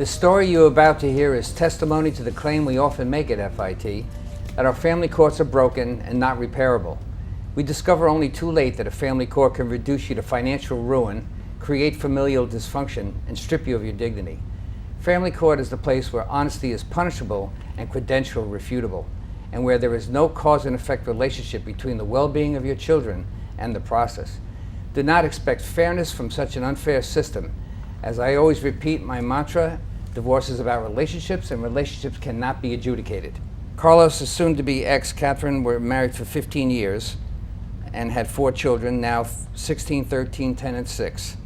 The story you're about to hear is testimony to the claim we often make at FIT, that our family courts are broken and not repairable. We discover only too late that a family court can reduce you to financial ruin, create familial dysfunction, and strip you of your dignity. Family court is the place where honesty is punishable and credential refutable, and where there is no cause and effect relationship between the well-being of your children and the process. Do not expect fairness from such an unfair system. As I always repeat my mantra, divorce is about relationships, and relationships cannot be adjudicated. Carlos is soon to be ex-Catherine were married for 15 years and had 4 children, now 16, 13, 10, and 6.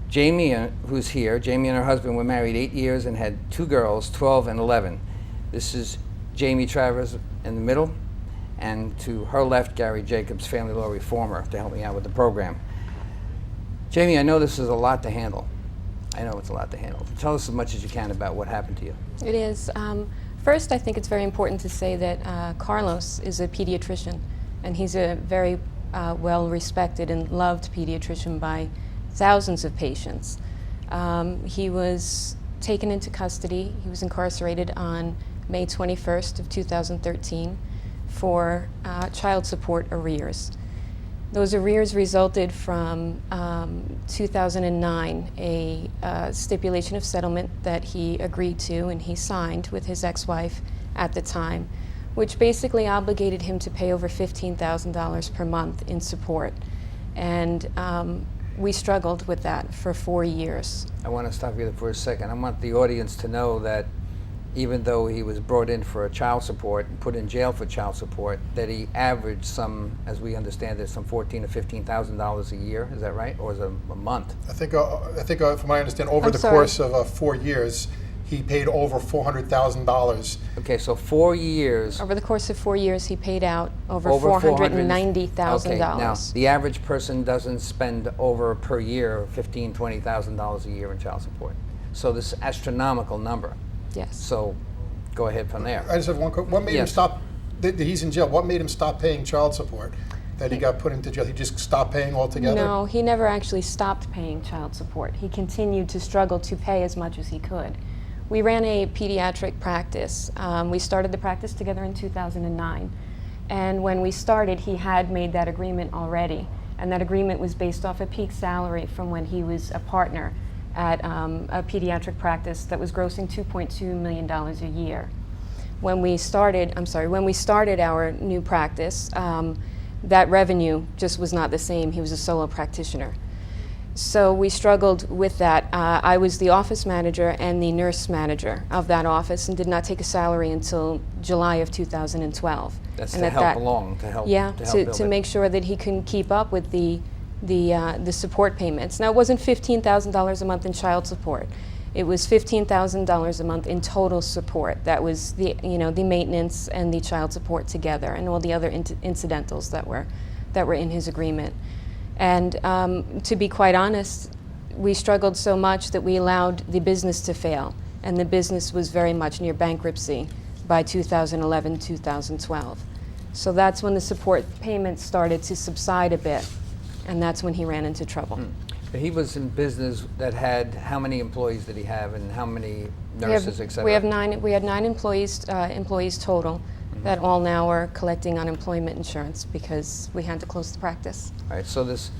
Jamie, who's here, Jamie and her husband were married 8 years and had 2 girls, 12 and 11. This is Jamie Travers in the middle, and to her left, Gary Jacobs, family law reformer, to help me out with the program. Jamie, I know this is a lot to handle. I know it's a lot to handle. Tell us as much as you can about what happened to you. It is. First, I think it's very important to say that Carlos is a pediatrician, and he's a very well-respected and loved pediatrician by thousands of patients. He was taken into custody. He was incarcerated on May 21st of 2013 for child support arrears. Those arrears resulted from 2009, a stipulation of settlement that he agreed to and he signed with his ex-wife at the time, which basically obligated him to pay over $15,000 per month in support. And we struggled with that for 4 years. I want to stop you there for a second. I want the audience to know that even though he was brought in for child support and put in jail for child support, that he averaged some, as we understand it, some $14,000 to $15,000 a year. Is that right, or is it a month? I think from what I understand, over the course of 4 years, he paid over $400,000. Okay, so 4 years. Over the course of 4 years, he paid out over $490,000. Okay, now the average person doesn't spend over per year $15,000, $20,000 a year in child support. So this astronomical number. Yes. So, go ahead from there. I just have one question. What made him stop? He's in jail. What made him stop paying child support? That he got put into jail. He just stopped paying altogether? No, he never actually stopped paying child support. He continued to struggle to pay as much as he could. We ran a pediatric practice. We started the practice together in 2009. And when we started, he had made that agreement already. And that agreement was based off a peak salary from when he was a partner at a pediatric practice that was grossing $2.2 million a year. When we started our new practice, that revenue just was not the same. He was a solo practitioner. So we struggled with that. I was the office manager and the nurse manager of that office and did not take a salary until July of 2012. That's and to help along, to help Yeah, to make sure that he can keep up with the support payments. Now, it wasn't $15,000 a month in child support. It was $15,000 a month in total support. That was the maintenance and the child support together, and all the other incidentals that were in his agreement. And to be quite honest, we struggled so much that we allowed the business to fail, and the business was very much near bankruptcy by 2011, 2012. So that's when the support payments started to subside a bit. And that's when he ran into trouble. He was in business that had, how many employees did he have, and how many nurses, et cetera? We had 9 employees total that all now are collecting unemployment insurance because we had to close the practice. All right, so this,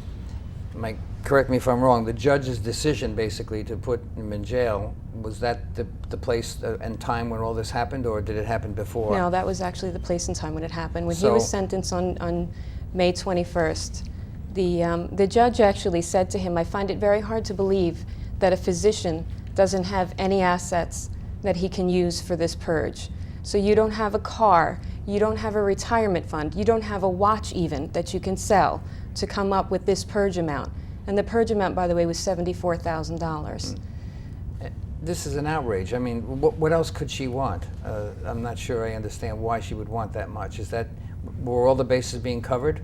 Mike, correct me if I'm wrong, the judge's decision basically to put him in jail, was that the place and time when all this happened, or did it happen before? No, that was actually the place and time when it happened. When he was sentenced on May 21st, the judge actually said to him, I find it very hard to believe that a physician doesn't have any assets that he can use for this purge. So you don't have a car, you don't have a retirement fund, you don't have a watch even that you can sell to come up with this purge amount. And the purge amount, by the way, was $74,000. This is an outrage. I mean, what else could she want? I'm not sure I understand why she would want that much. Were all the bases being covered?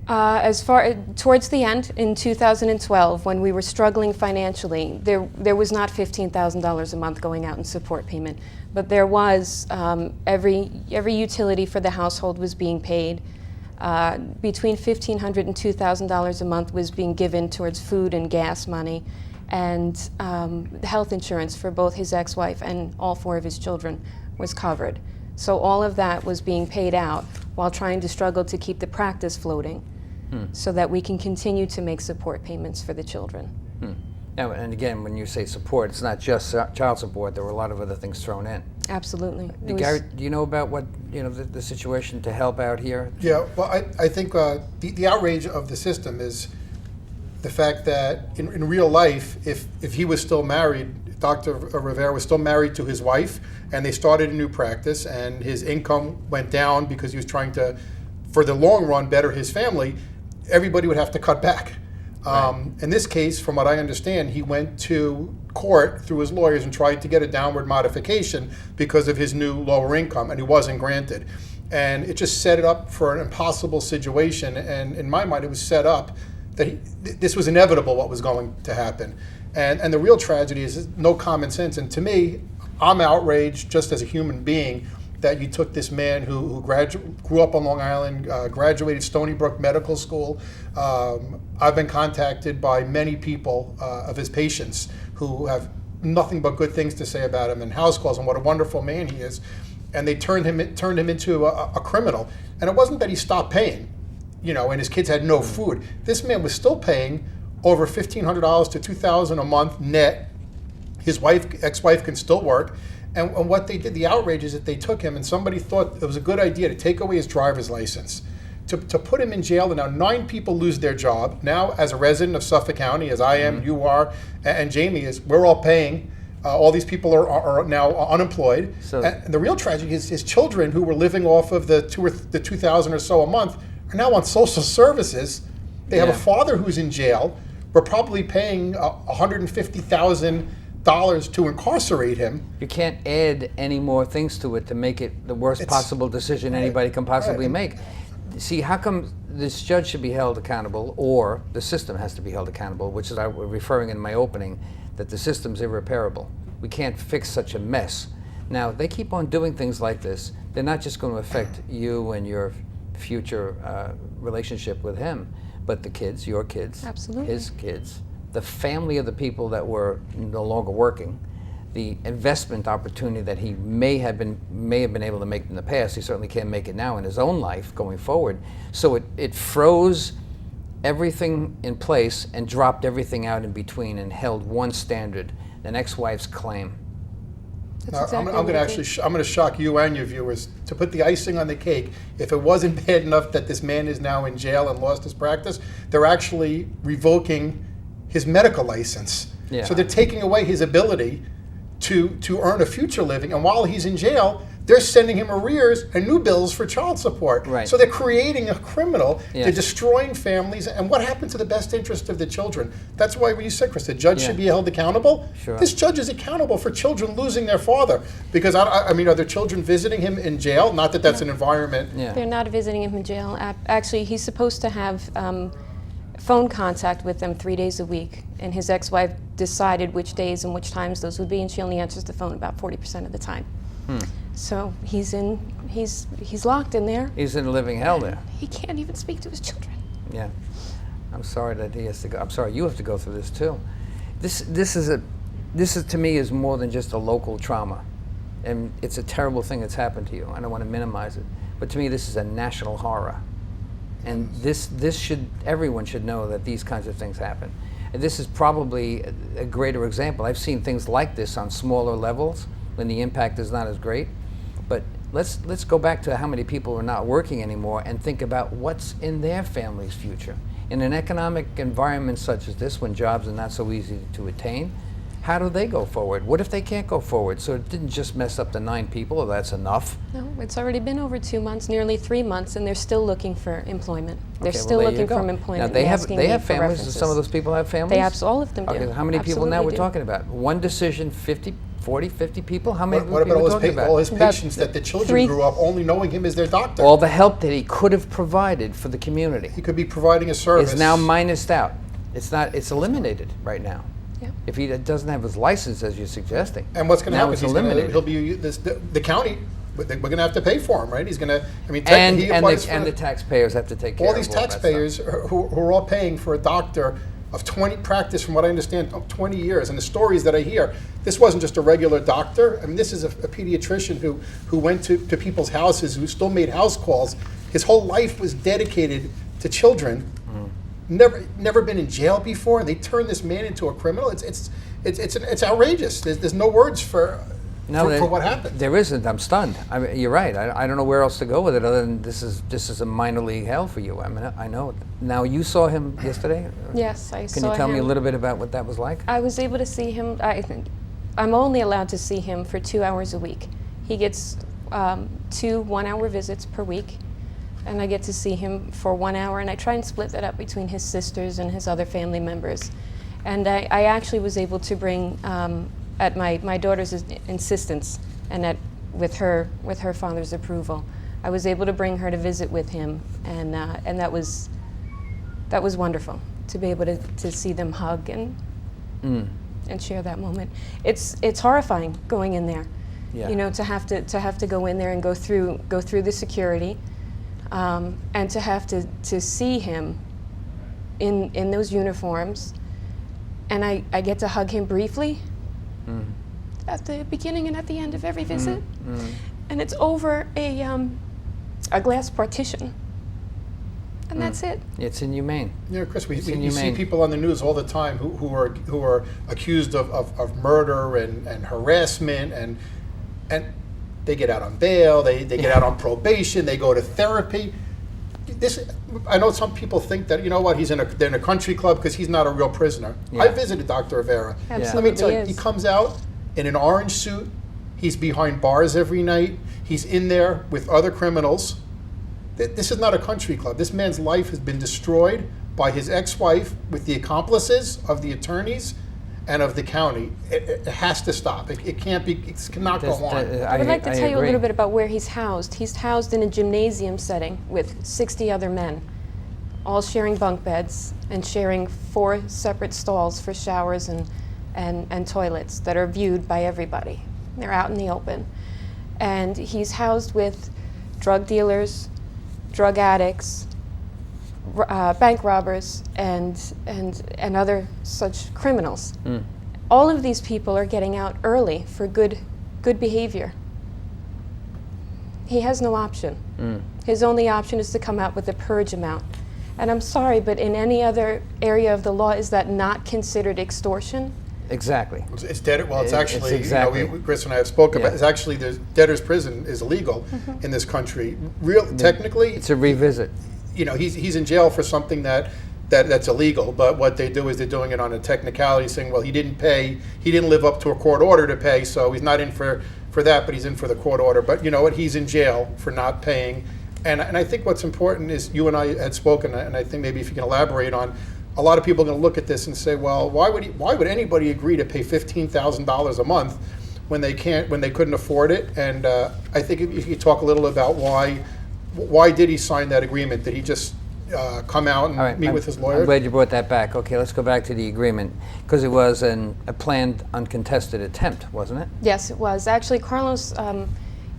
Towards the end, in 2012, when we were struggling financially, there was not $15,000 a month going out in support payment, but there was every utility for the household was being paid. Between $1,500 and $2,000 a month was being given towards food and gas money, and health insurance for both his ex-wife and all 4 of his children was covered. So all of that was being paid out while trying to struggle to keep the practice floating so that we can continue to make support payments for the children. Now, and again, when you say support, it's not just child support. There were a lot of other things thrown in. Absolutely. Gary, do you know about what, the situation to help out here? Yeah, well, I think the outrage of the system is the fact that in real life, if he was still married, Dr. Rivera was still married to his wife, and they started a new practice, and his income went down because he was trying to, for the long run, better his family, everybody would have to cut back. In this case, from what I understand, he went to court through his lawyers and tried to get a downward modification because of his new lower income, and he wasn't granted. And it just set it up for an impossible situation, and in my mind, it was set up that this was inevitable what was going to happen. And the real tragedy is no common sense. And to me, I'm outraged just as a human being that you took this man who grew up on Long Island, graduated Stony Brook Medical School. I've been contacted by many people of his patients who have nothing but good things to say about him and house calls and what a wonderful man he is. And they turned him into a criminal. And it wasn't that he stopped paying, and his kids had no food. This man was still paying over $1,500 to $2,000 a month net. His ex-wife can still work. And what they did, the outrage is that they took him, and somebody thought it was a good idea to take away his driver's license, to put him in jail. And now 9 people lose their job. Now, as a resident of Suffolk County, as I am, you are, and Jamie is, we're all paying. All these people are now unemployed. So, and the real tragedy is his children, who were living off of the $2,000 or so a month, are now on social services. They have a father who's in jail. We're probably paying $150,000 to incarcerate him. you can't add any more things to it to make it the worst possible decision anybody can possibly make. See, how come this judge should be held accountable, or the system has to be held accountable, which is I was referring in my opening, that the system's irreparable. We can't fix such a mess. Now, they keep on doing things like this. They're not just going to affect you and your future relationship with him, but the kids, your kids, Absolutely. his kids, the family of the people that were no longer working, the investment opportunity that he may have been able to make in the past. He certainly can't make it now in his own life going forward. So it froze everything in place and dropped everything out in between and held one standard, an ex-wife's claim. Now, I'm going to shock you and your viewers. To put the icing on the cake, if it wasn't bad enough that this man is now in jail and lost his practice, they're actually revoking his medical license. Yeah. So they're taking away his ability to earn a future living. And while he's in jail, they're sending him arrears and new bills for child support. Right. So they're creating a criminal. Yeah. They're destroying families. And what happened to the best interest of the children? That's why when you said, Chris, the judge should be held accountable. Sure. This judge is accountable for children losing their father. Because, I mean, are there children visiting him in jail? Not that that's an environment. Yeah. They're not visiting him in jail. Actually, he's supposed to have phone contact with them 3 days a week, and his ex-wife decided which days and which times those would be, and she only answers the phone about 40% of the time. So he's locked in there. He's in living hell there. He can't even speak to his children. Yeah. I'm sorry that he has to go. I'm sorry you have to go through this too. This is to me is more than just a local trauma, and it's a terrible thing that's happened to you. I don't want to minimize it, but to me this is a national horror. And everyone should know that these kinds of things happen. And this is probably a greater example. I've seen things like this on smaller levels when the impact is not as great. But let's go back to how many people are not working anymore and think about what's in their family's future. In an economic environment such as this, when jobs are not so easy to attain, how do they go forward? What if they can't go forward? So it didn't just mess up the 9 people, or that's enough. No, it's already been over 2 months, nearly 3 months, and they're still looking for employment. They're Okay, well, still there you looking go. for employment. Now they have asking me for families. references. Some of those people have families. All of them do. Okay, how many people now Absolutely we're do. talking about? One decision, 50, 40, 50 people? How many What people about are we talking all about? his patients that the children grew up only knowing him as their doctor? All the help that he could have provided for the community He could be providing a service. is now minused out. It's eliminated right now. Yep. If he doesn't have his license, as you're suggesting. And what's going to now happen? it's He'll eliminated. be the county. We're going to have to pay for him, right? He's going to. I mean, and he applies the taxpayers have to take care all of these all that stuff. taxpayers who are all paying for a doctor of 20 practice, from what I understand, of 20 years, and the stories that I hear, this wasn't just a regular doctor. I mean, this is a pediatrician who went to people's houses, who still made house calls. His whole life was dedicated to children. Never been in jail before, and they turned this man into a criminal. It's outrageous. There's no words for what happened. There isn't. I'm stunned. I mean, you're right. I don't know where else to go with it other than this is a minor league hell for you. I mean, I know. Now, you saw him yesterday? Yes, I saw him. Can you tell me a little bit about what that was like? I was able to see him. I'm only allowed to see him for 2 hours a week. He gets 2 one-hour visits per week, and I get to see him for 1 hour, and I try and split that up between his sisters and his other family members. And I actually was able to bring, at my daughter's insistence and with her father's approval, I was able to bring her to visit with him, and that was wonderful to be able to see them hug and share that moment. It's horrifying going in there, you know, to have to go in there and go through the security, and to have to see him in those uniforms, and I get to hug him briefly at the beginning and at the end of every visit, and it's over a glass partition. And that's it. It's inhumane. You know, Chris, you see inhumane. people on the news all the time who are accused of murder and harassment, and they get out on bail, they get out on probation, they go to therapy. I know some people think that, you know what, they're in a country club because he's not a real prisoner. Yeah. I visited Dr. Rivera. Absolutely. Let me tell you, he comes out in an orange suit, he's behind bars every night, he's in there with other criminals. This is not a country club. This man's life has been destroyed by his ex-wife with the accomplices of the attorneys and of the county. It has to stop. It can't be. It cannot go on. I would like to tell you a agree. little bit about where he's housed. He's housed in a gymnasium setting with 60 other men, all sharing bunk beds and sharing 4 separate stalls for showers and toilets that are viewed by everybody. They're out in the open. And he's housed with drug dealers, drug addicts, bank robbers, and other such criminals. All of these people are getting out early for good behavior. He has no option. His only option is to come out with a purge amount. And I'm sorry, but in any other area of the law, is that not considered extortion? Exactly. It's debtor. Well, it's actually, exactly. you know, Chris and I have spoken about. Yeah. It's actually the debtor's prison is illegal in this country. Technically, It's a revisit. you know, he's in jail for something that's illegal. But what they do is they're doing it on a technicality, saying, well, he didn't pay, he didn't live up to a court order to pay, so he's not in for that, but he's in for the court order. But you know what? He's in jail for not paying. And I think what's important is, you and I had spoken, and I think maybe if you can elaborate on. A lot of people are going to look at this and say, well, why would anybody agree to pay $15,000 a month when they couldn't afford it? And I think if you talk a little about why did he sign that agreement? Did he just come out and meet with his lawyer? I'm glad you brought that back. Okay, let's go back to the agreement, because it was a planned, uncontested attempt, wasn't it? Yes, it was. Actually, Carlos,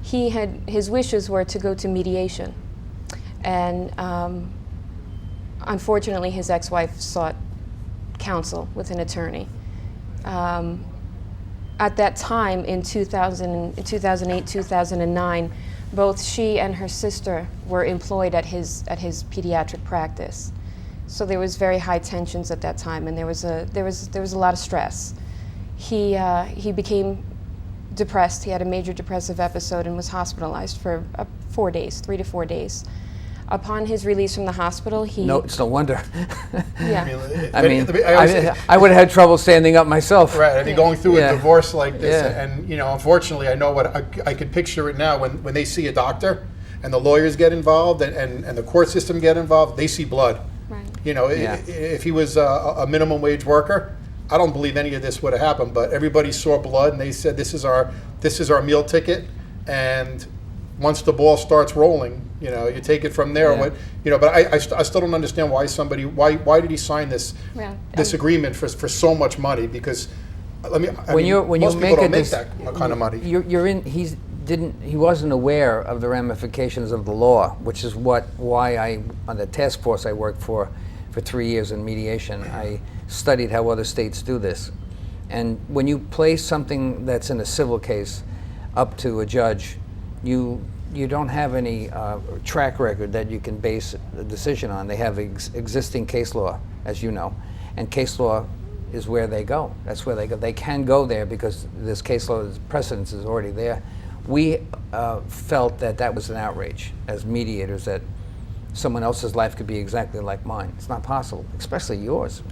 his wishes were to go to mediation. And unfortunately, his ex-wife sought counsel with an attorney. At that time, in 2008, 2009, both she and her sister were employed at his pediatric practice. So there was very high tensions at that time, and there was a lot of stress. He became depressed. He had a major depressive episode and was hospitalized for 4 days, 3 to 4 days. Upon his release from the hospital, It's no wonder. Yeah. I would have had trouble standing up myself. Right, I mean, going through a divorce like this, Yeah. and you know, unfortunately, I know what I could picture it now when they see a doctor, and the lawyers get involved, and the court system get involved. They see blood. Right. You know, if he was a minimum wage worker, I don't believe any of this would have happened. But everybody saw blood, and they said, "This is our meal ticket," and once the ball starts rolling, you know, you take it from there. Yeah. But I still don't understand why why did he sign this agreement for so much money? Because most people don't make that kind of money. He wasn't aware of the ramifications of the law, which is why on the task force I worked for 3 years in mediation, I studied how other states do this. And when you place something that's in a civil case up to a judge, you don't have any track record that you can base a decision on. They have existing case law, as you know, and case law is where they go. That's where they go. They can go there because this case law, this precedence is already there. We felt that that was an outrage as mediators, that someone else's life could be exactly like mine. It's not possible, especially yours.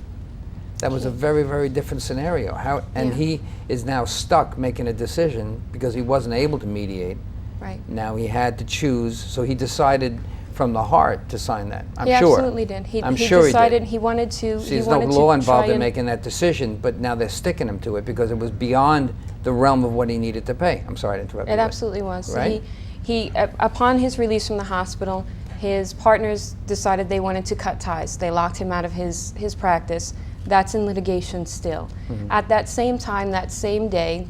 That was a very, very different scenario. And he is now stuck making a decision because he wasn't able to mediate. Right. Now he had to choose, so he decided from the heart to sign that. I'm He sure. absolutely did. He sure decided he did. he wanted to. See, there's no law involved in making that decision, but now they're sticking him to it because it was beyond the realm of what he needed to pay. I'm sorry to interrupt you. It absolutely was. Right? He upon his release from the hospital, his partners decided they wanted to cut ties. They locked him out of his practice. That's in litigation still. Mm-hmm. At that same time, that same day,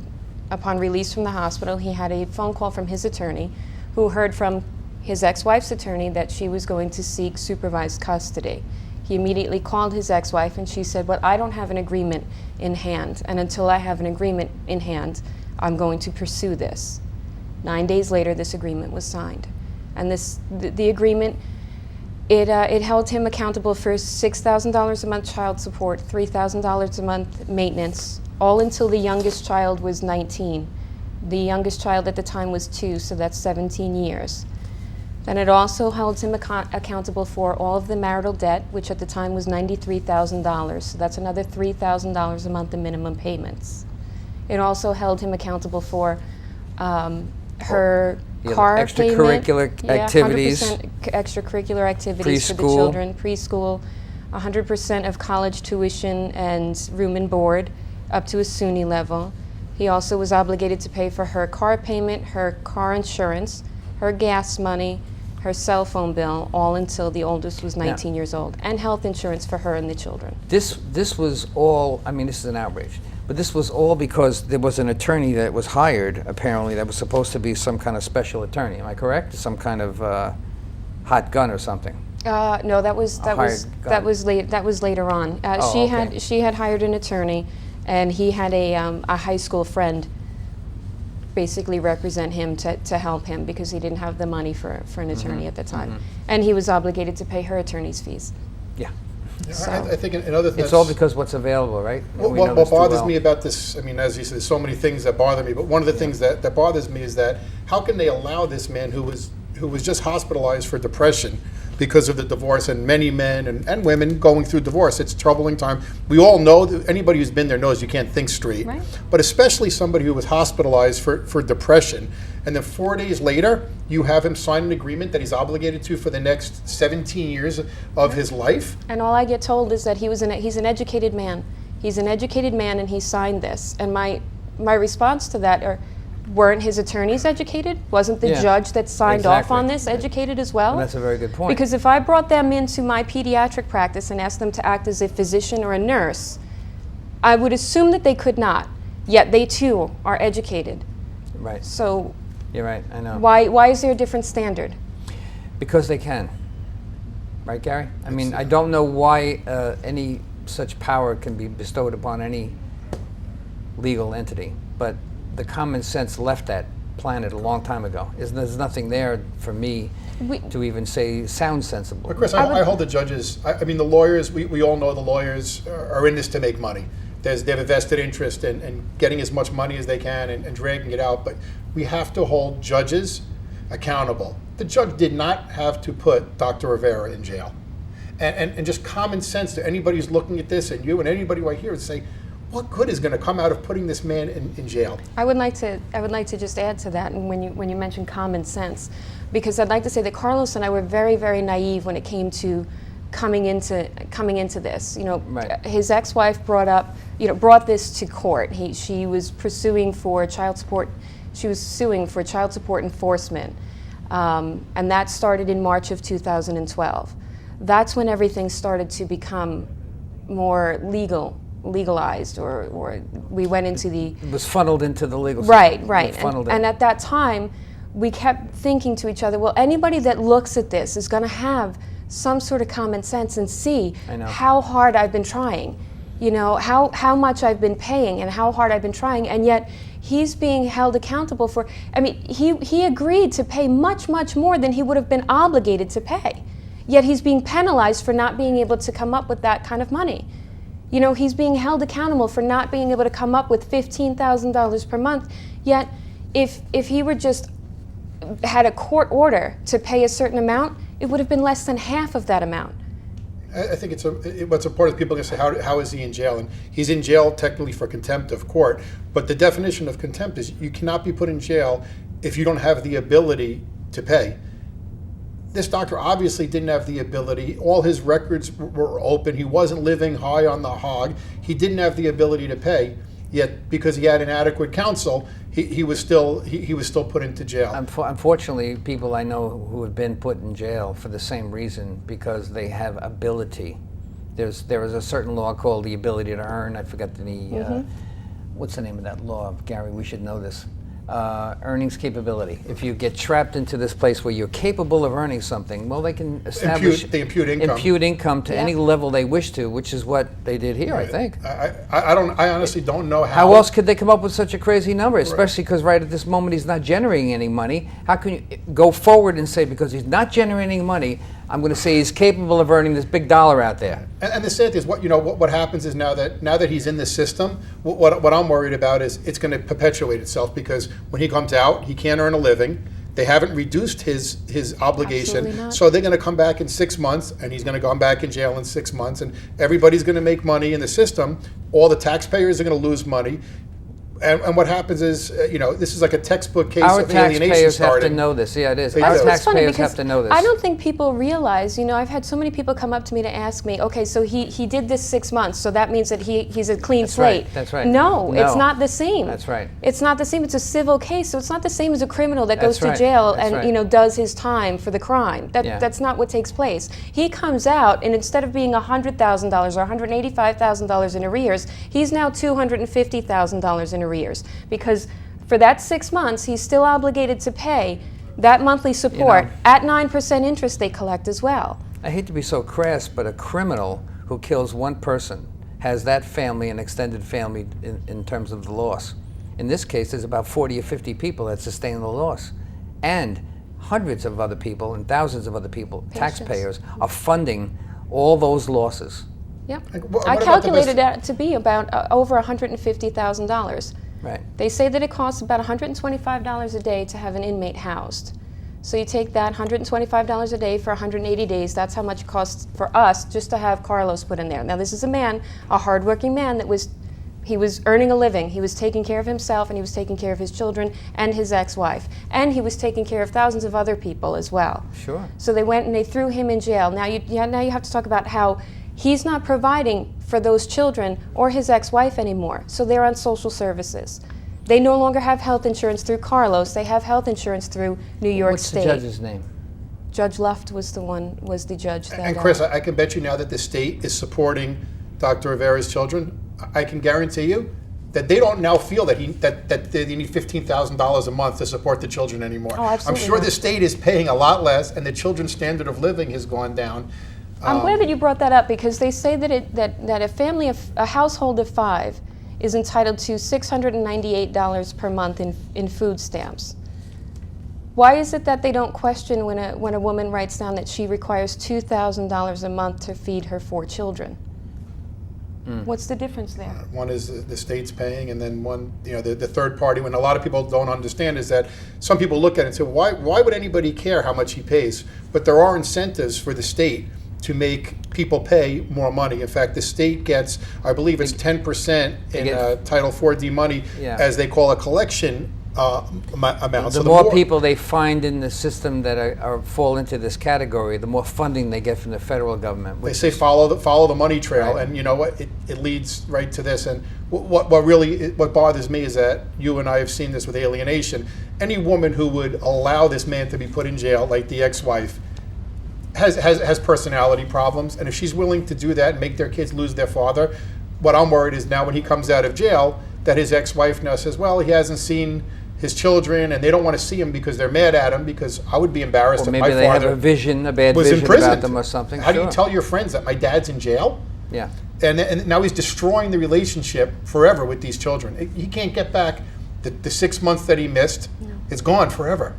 upon release from the hospital, he had a phone call from his attorney, who heard from his ex-wife's attorney that she was going to seek supervised custody. He immediately called his ex-wife and she said, "Well, I don't have an agreement in hand, and until I have an agreement in hand, I'm going to pursue this." 9 days later, this agreement was signed. And the agreement, it held him accountable for $6,000 a month child support, $3,000 a month maintenance, all until the youngest child was 19. The youngest child at the time was 2, so that's 17 years. Then it also held him accountable for all of the marital debt, which at the time was $93,000, so that's another $3,000 a month in minimum payments. It also held him accountable for her car extracurricular payment, activities, 100% extracurricular activities for the preschool. children, preschool, 100% of college tuition and room and board up to a SUNY level. He also was obligated to pay for her car payment, her car insurance, her gas money, her cell phone bill, all until the oldest was 19 years old, and health insurance for her and the children. This was all, I mean, this is an outrage, but this was all because there was an attorney that was hired, apparently, that was supposed to be some kind of special attorney. Am I correct? Some kind of hot gun or something. No, that was later on. Okay. She had hired an attorney, and he had a high school friend basically represent him to help him because he didn't have the money for an attorney at the time, and he was obligated to pay her attorney's fees. Yeah. So. I think another thing. It's all because what's available, right? What bothers me about this, I mean, as you said, there's so many things that bother me, but one of the things that bothers me is that how can they allow this man who was just hospitalized for depression because of the divorce, and many men and women going through divorce. It's a troubling time. We all know, that anybody who's been there knows you can't think straight. Right. But especially somebody who was hospitalized for depression, and then 4 days later, you have him sign an agreement that he's obligated to for the next 17 years of his life. And all I get told is that he's an educated man. He's an educated man, and he signed this. And my response to that weren't his attorneys educated? Wasn't the judge that signed off on this educated as well? And that's a very good point. Because if I brought them into my pediatric practice and asked them to act as a physician or a nurse, I would assume that they could not. Yet they too are educated. Right. So You're right, I know. why is there a different standard? Because they can. Right, Gary? I mean, I don't know why any such power can be bestowed upon any legal entity, but the common sense left that planet a long time ago. There's nothing there for me to even say sounds sensible. But Chris, I hold the judges, I mean the lawyers, we all know the lawyers are in this to make money. They have a vested interest in getting as much money as they can and dragging it out, but we have to hold judges accountable. The judge did not have to put Dr. Rivera in jail. And just common sense to anybody who's looking at this, and you and anybody right here, would say, what good is going to come out of putting this man in jail? I would like to just add to that, and when you mention common sense, because I'd like to say that Carlos and I were very, very naive when it came to coming into this. You know, right. His ex-wife brought this to court. She was pursuing for child support. She was suing for child support enforcement, and that started in March of 2012. That's when everything started to become more legalized, or we went into the... It was funneled into the legal system. Right. And at that time, we kept thinking to each other, well, anybody that looks at this is going to have some sort of common sense and see how hard I've been trying. you know, how much I've been paying and how hard I've been trying, and yet he's being held accountable for, I mean, he agreed to pay much, much more than he would have been obligated to pay. Yet he's being penalized for not being able to come up with that kind of money. You know, he's being held accountable for not being able to come up with $15,000 per month. Yet if he were just had a court order to pay a certain amount, it would have been less than half of that amount. I think what's important is people are going to say, how is he in jail? And he's in jail technically for contempt of court, but the definition of contempt is you cannot be put in jail if you don't have the ability to pay. This doctor obviously didn't have the ability. All his records were open. He wasn't living high on the hog. He didn't have the ability to pay. Yet, because he had inadequate counsel, he was still put into jail. Unfortunately, people I know who have been put in jail for the same reason, because they have ability. There is a certain law called the ability to earn. I forgot what's the name of that law, Gary? We should know this. Earnings capability. If you get trapped into this place where you're capable of earning something, well, they can establish impute income to any level they wish to, which is what they did here, I think. I honestly don't know how else could they come up with such a crazy number, especially because right at this moment he's not generating any money. How can you go forward and say, because he's not generating money, I'm going to say he's capable of earning this big dollar out there? And the sad thing is, what happens is now that he's in the system, what I'm worried about is it's going to perpetuate itself, because when he comes out, he can't earn a living. They haven't reduced his obligation, so they're going to come back in 6 months, and he's going to come back in jail in 6 months, and everybody's going to make money in the system. All the taxpayers are going to lose money. And what happens is, this is like a textbook case of alienation starting. Our taxpayers have to know this. Yeah, it is. Our taxpayers have to know this. I don't think people realize, I've had so many people come up to me to ask me, okay, so he did this 6 months, so that means that he's a clean slate. That's right. No, it's not the same. That's right. It's not the same. It's a civil case, so it's not the same as a criminal that goes to jail and does his time for the crime. That's not what takes place. He comes out, and instead of being $100,000 or $185,000 in arrears, he's now $250,000 in arrears, because for that 6 months he's still obligated to pay that monthly support at 9% interest they collect as well. I hate to be so crass, but a criminal who kills one person has that family, an extended family, in terms of the loss. In this case, there's about 40 or 50 people that sustain the loss, and hundreds of other people and thousands of other people, taxpayers, are funding all those losses. Yep. I calculated that to be about over $150,000. Right. They say that it costs about $125 a day to have an inmate housed. So you take that $125 a day for 180 days, that's how much it costs for us just to have Carlos put in there. Now this is a hardworking man he was earning a living, he was taking care of himself, and he was taking care of his children and his ex-wife. And he was taking care of thousands of other people as well. Sure. So they went and they threw him in jail. Now you have to talk about how he's not providing for those children or his ex-wife anymore, so they're on social services. They no longer have health insurance through Carlos, they have health insurance through New York State. What's the judge's name? Judge Luft was the judge that... And Chris, I can bet you now that the state is supporting Dr. Rivera's children. I can guarantee you that they don't now feel that they need $15,000 a month to support the children anymore. Oh, absolutely. I'm sure the state is paying a lot less, and the children's standard of living has gone down. I'm glad that you brought that up, because they say that a household of 5 is entitled to $698 per month in food stamps. Why is it that they don't question when a woman writes down that she requires $2,000 a month to feed her 4 children? What's the difference there? One is the state's paying, and then one, the third party. When a lot of people don't understand is that some people look at it and say, why would anybody care how much he pays? But there are incentives for the state to make people pay more money. In fact, the state gets, I believe it's 10% in Title 4D money, as they call a collection amount. The more people they find in the system that fall into this category, the more funding they get from the federal government. They say follow the money trail, and you know what? It leads right to this. And what bothers me is that you and I have seen this with alienation. Any woman who would allow this man to be put in jail, like the ex-wife, has personality problems, and if she's willing to do that and make their kids lose their father, what I'm worried is now when he comes out of jail, that his ex-wife now says, well, he hasn't seen his children, and they don't want to see him because they're mad at him, because I would be embarrassed if my father have a bad vision about them or something. How do you tell your friends that my dad's in jail? Yeah. and now he's destroying the relationship forever with these children. He can't get back the 6 months that he missed. No. It's gone forever.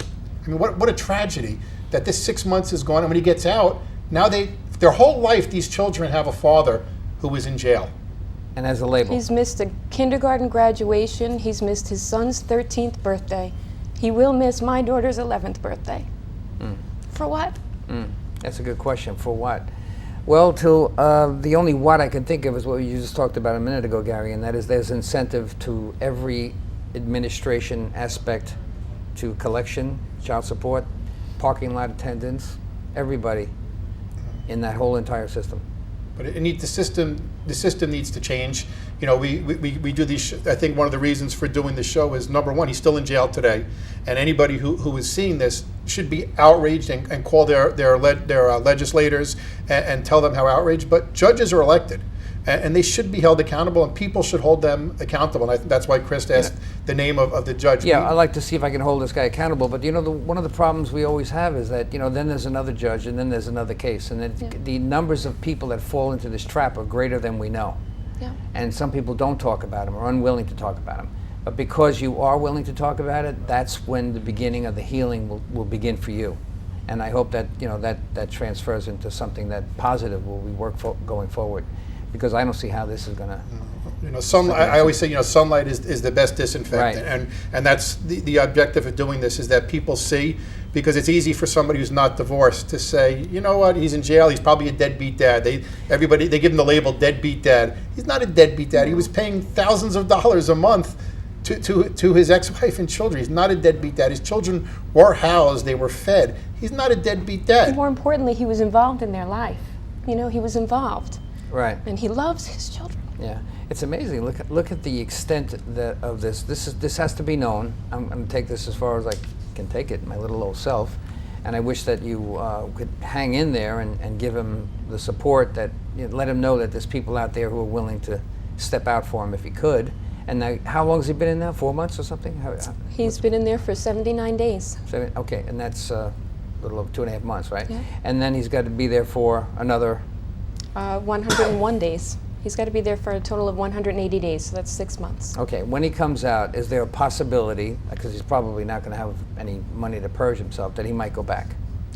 I mean, what a tragedy that this 6 months is gone. And when he gets out, now their whole life, these children have a father who was in jail. And has a label. He's missed a kindergarten graduation. He's missed his son's 13th birthday. He will miss my daughter's 11th birthday. For what? That's a good question. For what? Well, the only what I can think of is what you just talked about a minute ago, Gary, and that is there's incentive to every administration aspect to collection, child support, parking lot attendants, everybody in that whole entire system. But the system needs to change. You know, we do these. I think one of the reasons for doing the show is, number one, he's still in jail today, and anybody who is seeing this should be outraged and call their legislators and tell them how outraged. But judges are elected, and they should be held accountable, and people should hold them accountable. And I think that's why Chris asked the name of the judge. Yeah, I'd like to see if I can hold this guy accountable. But you know, one of the problems we always have is that, you know, then there's another judge, and then there's another case, and the numbers of people that fall into this trap are greater than we know. Yeah. And some people don't talk about them or are unwilling to talk about them. But because you are willing to talk about it, that's when the beginning of the healing will begin for you. And I hope that, you know, that transfers into something that positive will we work going forward. Because I don't see how this is going to. You know, I always say, you know, sunlight is the best disinfectant, Right. and that's the objective of doing this, is that people see, because it's easy for somebody who's not divorced to say, you know what, he's in jail, he's probably a deadbeat dad. They give him the label deadbeat dad. He's not a deadbeat dad. He was paying thousands of dollars a month to his ex-wife and children. He's not a deadbeat dad. His children were housed, they were fed. He's not a deadbeat dad. More importantly, he was involved in their life. You know, he was involved. Right. And he loves his children. Yeah, it's amazing. Look at the extent of this. This has to be known. I'm going to take this as far as I can take it, my little old self, and I wish that you could hang in there and give him the support that, you know, let him know that there's people out there who are willing to step out for him if he could. And now, how long has he been in there? 4 months or something? He's been in there for 79 days. Okay, and that's a little over 2.5 months, right? Yeah. And then he's got to be there for another. 101 days. He's got to be there for a total of 180 days, so that's 6 months. Okay, when he comes out, is there a possibility, because he's probably not going to have any money to purge himself, that he might go back?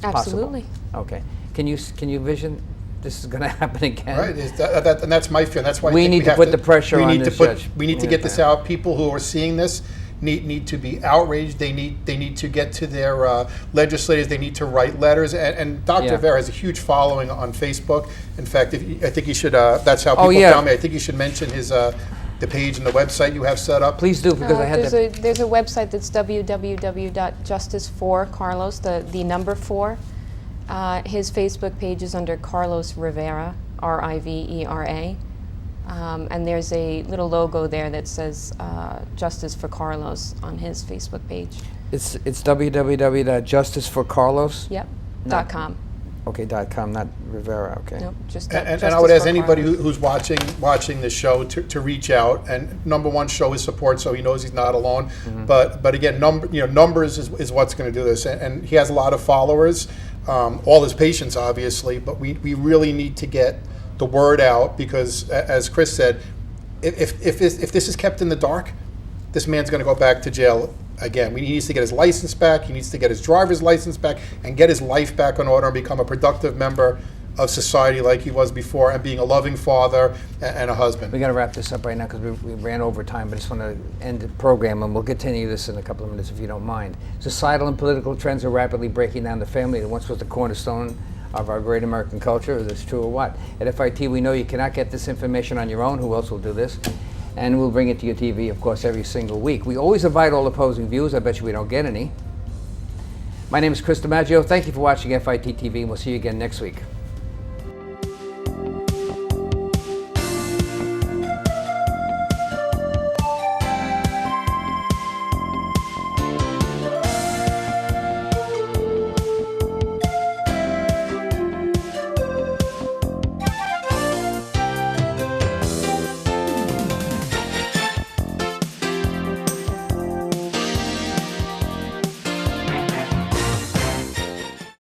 Absolutely. Possible. Okay. Can you vision this is going to happen again? Right, and that's my fear. That's why I we think need we to have put the pressure on this judge. We need to get this out. People who are seeing this need to be outraged. They need to get to their legislators. They need to write letters. And Dr. Rivera has a huge following on Facebook. In fact, I think you should. That's how people tell me. I think you should mention his the page and the website you have set up. Please do, because I had there's a website that's www.justiceforcarlos, the number 4. His Facebook page is under Carlos Rivera, Rivera. And there's a little logo there that says Justice for Carlos on his Facebook page. It's www.justiceforcarlos. Yep. .com. Okay, .com, not Rivera. Okay. Nope, just And I would ask anybody who's watching the show to reach out and, number one, show his support so he knows he's not alone. Mm-hmm. But again, numbers is what's going to do this. And he has a lot of followers, all his patients obviously. But we really need to get the word out, because as Chris said, if this is kept in the dark, this man's going to go back to jail again. He needs to get his license back. He needs to get his driver's license back and get his life back in order and become a productive member of society like he was before, and being a loving father and a husband. We got to wrap this up right now because we ran over time, but I just want to end the program, and we'll continue this in a couple of minutes if you don't mind. Societal and political trends are rapidly breaking down the family that once was the cornerstone of our great American culture. Is this true or what? At FIT, we know you cannot get this information on your own. Who else will do this? And we'll bring it to your TV, of course, every single week. We always invite all opposing views. I bet you we don't get any. My name is Chris DiMaggio. Thank you for watching FIT TV, and we'll see you again next week.